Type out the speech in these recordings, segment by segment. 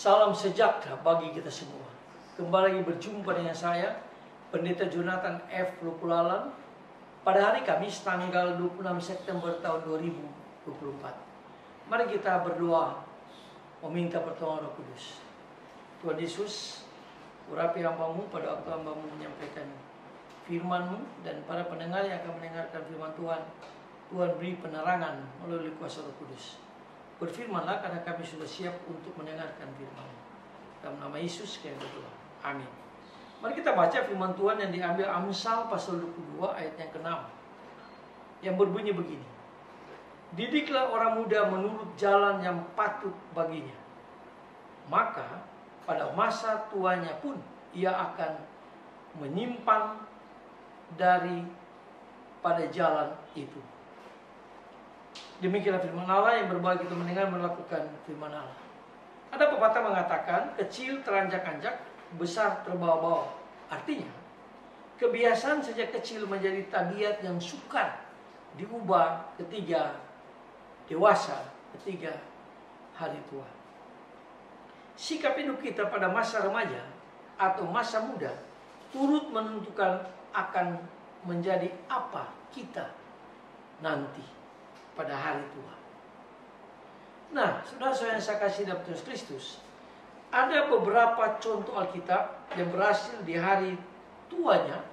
Salam sejahtera bagi kita semua. Kembali lagi berjumpa dengan saya, Pendeta Jonathan F. Lukulalan, pada hari Kamis tanggal 26 September tahun 2024. Mari kita berdoa meminta pertolongan Roh Kudus. Tuhan Yesus, urapi hamba-Mu pada waktu hamba-Mu menyampaikan firman-Mu, dan para pendengar yang akan mendengarkan firman Tuhan, Tuhan beri penerangan melalui kuasa Roh Kudus. Berfirmanlah karena kami sudah siap untuk mendengarkan firman-Mu. Dalam nama Yesus kami berdoa. Amin. Mari kita baca firman Tuhan yang diambil Amsal pasal 22 ayat yang ke-6. Yang berbunyi begini. Didiklah orang muda menurut jalan yang patut baginya. Maka pada masa tuanya pun ia akan menyimpang dari pada jalan itu. Demikianlah firman Allah yang berbagi kita mendengar melakukan firman Allah. Ada pepatah mengatakan, kecil teranjak-anjak, besar terbawa-bawa. Artinya, kebiasaan sejak kecil menjadi tabiat yang sukar diubah ketika dewasa, ketika hari tua. Sikap hidup kita pada masa remaja atau masa muda turut menentukan akan menjadi apa kita nanti pada hari tua. Nah, saudara-saudara yang saya kasih dalam Tuhan Kristus, ada beberapa contoh Alkitab yang berhasil di hari tuanya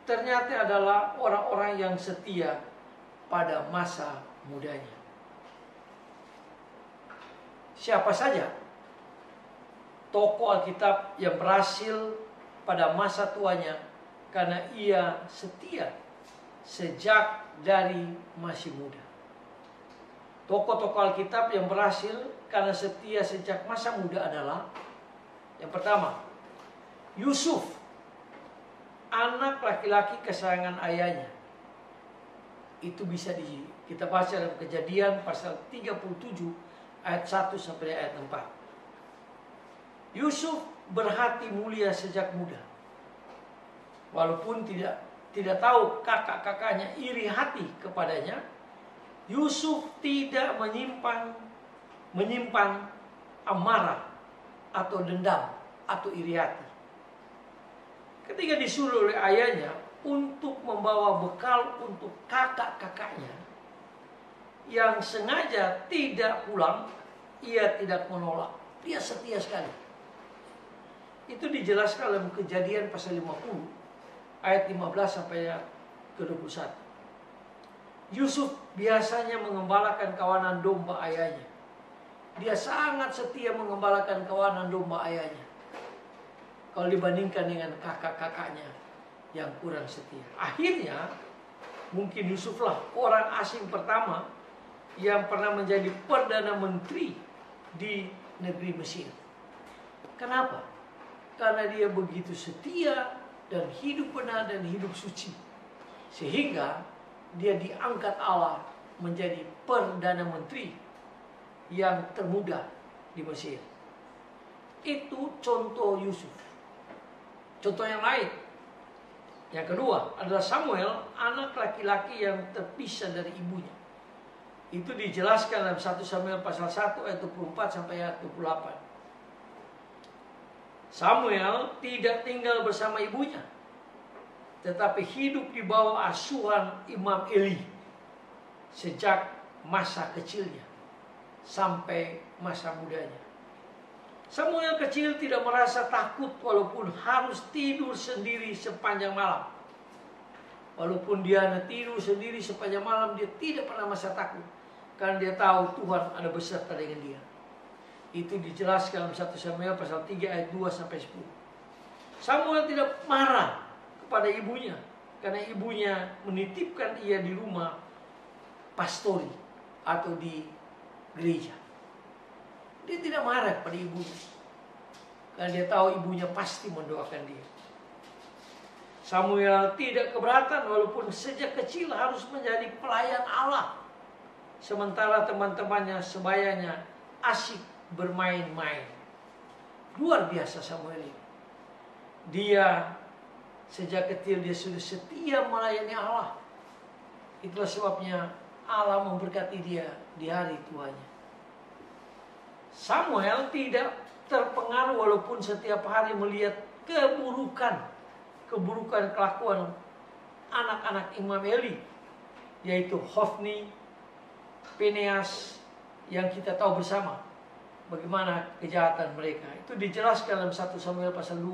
ternyata adalah orang-orang yang setia pada masa mudanya. Siapa saja tokoh Alkitab yang berhasil pada masa tuanya karena ia setia sejak dari masih muda? Tokoh-tokoh Alkitab yang berhasil karena setia sejak masa muda adalah, yang pertama, Yusuf, anak laki-laki kesayangan ayahnya. Itu bisa kita baca dalam Kejadian pasal 37 ayat 1 sampai ayat 4. Yusuf berhati mulia sejak muda. Walaupun tidak tahu kakak-kakaknya iri hati kepadanya, Yusuf tidak menyimpan amarah atau dendam atau iri hati. Ketika disuruh oleh ayahnya untuk membawa bekal untuk kakak-kakaknya yang sengaja tidak pulang, ia tidak menolak. Dia setia sekali. Itu dijelaskan dalam Kejadian pasal 50 ayat 15 sampai ke-21. Yusuf biasanya mengembalakan kawanan domba ayahnya. Dia sangat setia mengembalakan kawanan domba ayahnya, kalau dibandingkan dengan kakak-kakaknya yang kurang setia. Akhirnya, mungkin Yusuflah orang asing pertama yang pernah menjadi Perdana Menteri di negeri Mesir. Kenapa? Karena dia begitu setia dan hidup benar dan hidup suci, sehingga dia diangkat Allah menjadi Perdana Menteri yang termuda di Mesir. Itu contoh Yusuf. Contoh yang lain, yang kedua adalah Samuel, anak laki-laki yang terpisah dari ibunya. Itu dijelaskan dalam 1 Samuel pasal 1 ayat 24 sampai ayat 28. Samuel tidak tinggal bersama ibunya, tetapi hidup di bawah asuhan Imam Eli sejak masa kecilnya sampai masa mudanya. Samuel kecil tidak merasa takut walaupun harus tidur sendiri sepanjang malam. Walaupun dia tidur sendiri sepanjang malam, dia tidak pernah merasa takut, karena dia tahu Tuhan ada beserta dengan dia. Itu dijelaskan dalam 1 Samuel pasal 3 ayat 2 sampai 10. Samuel tidak marah kepada ibunya karena ibunya menitipkan ia di rumah pastori atau di gereja. Dia tidak marah kepada ibunya karena dia tahu ibunya pasti mendoakan dia. Samuel tidak keberatan walaupun sejak kecil harus menjadi pelayan Allah, sementara teman-temannya sebayanya asyik bermain-main. Luar biasa Samuel ini. Dia sejak kecil dia sudah setia melayani Allah. Itulah sebabnya Allah memberkati dia di hari tuanya. Samuel tidak terpengaruh walaupun setiap hari melihat keburukan kelakuan anak-anak Imam Eli, yaitu Hofni, Fineas, yang kita tahu bersama bagaimana kejahatan mereka. Itu dijelaskan dalam 1 Samuel pasal 2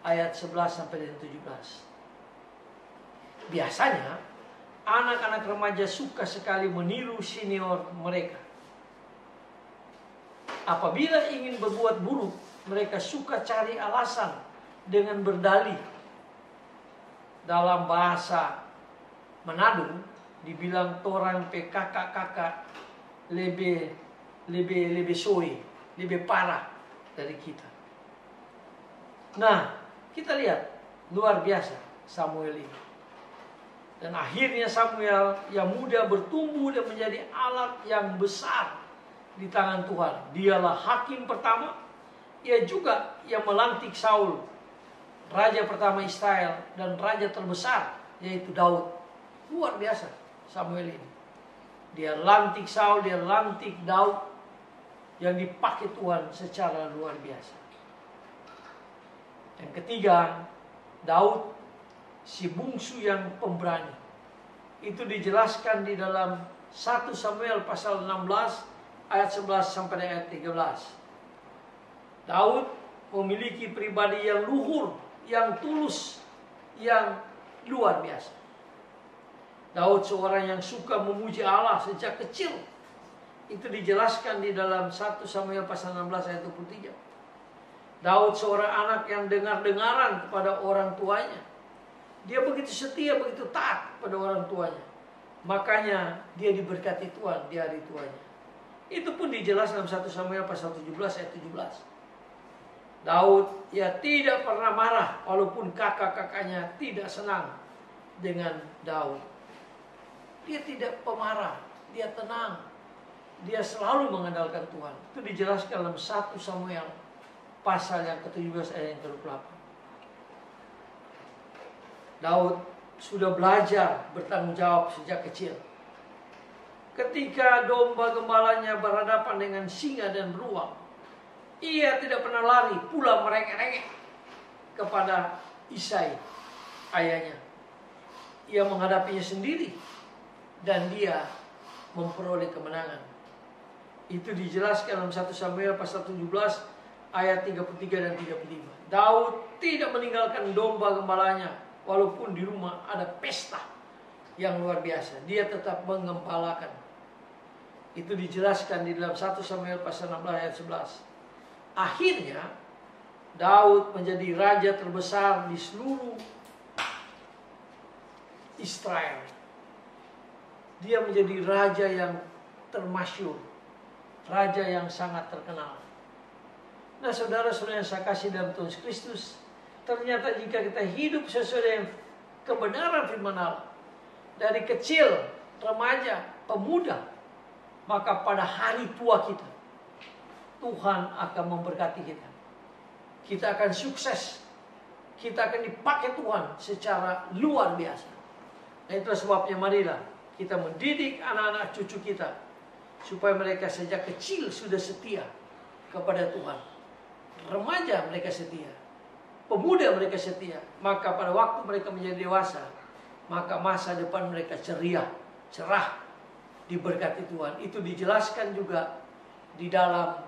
ayat 11 sampai dengan 17. Biasanya anak-anak remaja suka sekali meniru senior mereka. Apabila ingin berbuat buruk, mereka suka cari alasan dengan berdalih. Dalam bahasa Manado dibilang torang pe kakak-kakak lebih soe, lebih parah dari kita. Nah, kita lihat luar biasa Samuel ini. Dan akhirnya Samuel yang muda bertumbuh dan menjadi alat yang besar di tangan Tuhan. Dialah hakim pertama, ia juga yang melantik Saul, raja pertama Israel, dan raja terbesar yaitu Daud. Luar biasa Samuel ini. Dia lantik Saul, dia lantik Daud, yang dipakai Tuhan secara luar biasa. Yang ketiga, Daud, si bungsu yang pemberani. Itu dijelaskan di dalam 1 Samuel pasal 16 ayat 11 sampai ayat 13. Daud memiliki pribadi yang luhur, yang tulus, yang luar biasa. Daud seorang yang suka memuji Allah sejak kecil. Itu dijelaskan di dalam 1 Samuel pasal 16 ayat 23. Daud seorang anak yang dengar-dengaran kepada orang tuanya. Dia begitu setia, begitu taat pada orang tuanya. Makanya dia diberkati Tuhan di hari tuanya. Itu pun dijelaskan dalam 1 Samuel pasal 17 ayat 17. Daud ya tidak pernah marah walaupun kakak-kakaknya tidak senang dengan Daud. Dia tidak pemarah, dia tenang. Dia selalu mengandalkan Tuhan. Itu dijelaskan dalam 1 Samuel pasal yang ke-17 ayat yang ke-28. Daud sudah belajar bertanggung jawab sejak kecil. Ketika domba gembalanya berhadapan dengan singa dan beruang, ia tidak pernah lari pula merengek-rengek kepada Isai, ayahnya. Ia menghadapinya sendiri dan dia memperoleh kemenangan. Itu dijelaskan dalam 1 Samuel pasal 17 ayat 33 dan 35. Daud tidak meninggalkan domba gembalanya walaupun di rumah ada pesta yang luar biasa. Dia tetap mengembalakan. Itu dijelaskan di dalam 1 Samuel pasal 16 ayat 11. Akhirnya Daud menjadi raja terbesar di seluruh Israel. Dia menjadi raja yang termasyhur, raja yang sangat terkenal. Nah, saudara-saudara yang saya kasih dalam Tuhan Kristus, ternyata jika kita hidup sesuai dengan kebenaran firman Allah, dari kecil, remaja, pemuda, maka pada hari tua kita, Tuhan akan memberkati kita. Kita akan sukses. Kita akan dipakai Tuhan secara luar biasa. Nah, itulah sebabnya marilah kita mendidik anak-anak cucu kita supaya mereka sejak kecil sudah setia kepada Tuhan. Remaja mereka setia, pemuda mereka setia. Maka pada waktu mereka menjadi dewasa, maka masa depan mereka ceria, cerah, diberkati Tuhan. Itu dijelaskan juga di dalam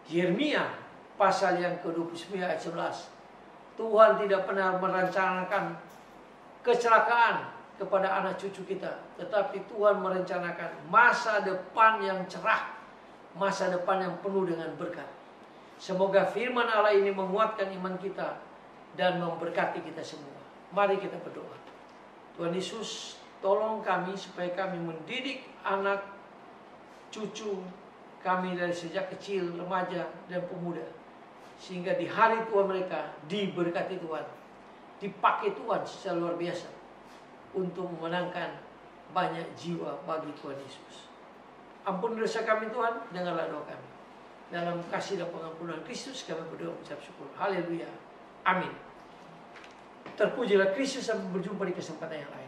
Yeremia pasal yang ke-29 ayat 11. Tuhan tidak pernah merencanakan kecelakaan kepada anak cucu kita, tetapi Tuhan merencanakan masa depan yang cerah, masa depan yang penuh dengan berkat. Semoga firman Allah ini menguatkan iman kita dan memberkati kita semua. Mari kita berdoa. Tuhan Yesus, tolong kami supaya kami mendidik anak cucu kami dari sejak kecil, remaja dan pemuda, sehingga di hari tua mereka diberkati Tuhan, dipakai Tuhan secara luar biasa untuk memenangkan banyak jiwa bagi Tuhan Yesus. Ampun dosa kami Tuhan, dengarlah doa kami. Dalam kasih dan pengampunan Kristus kami berdoa mengucap syukur. Haleluya. Amin. Terpujilah Kristus, sampai berjumpa di kesempatan yang lain.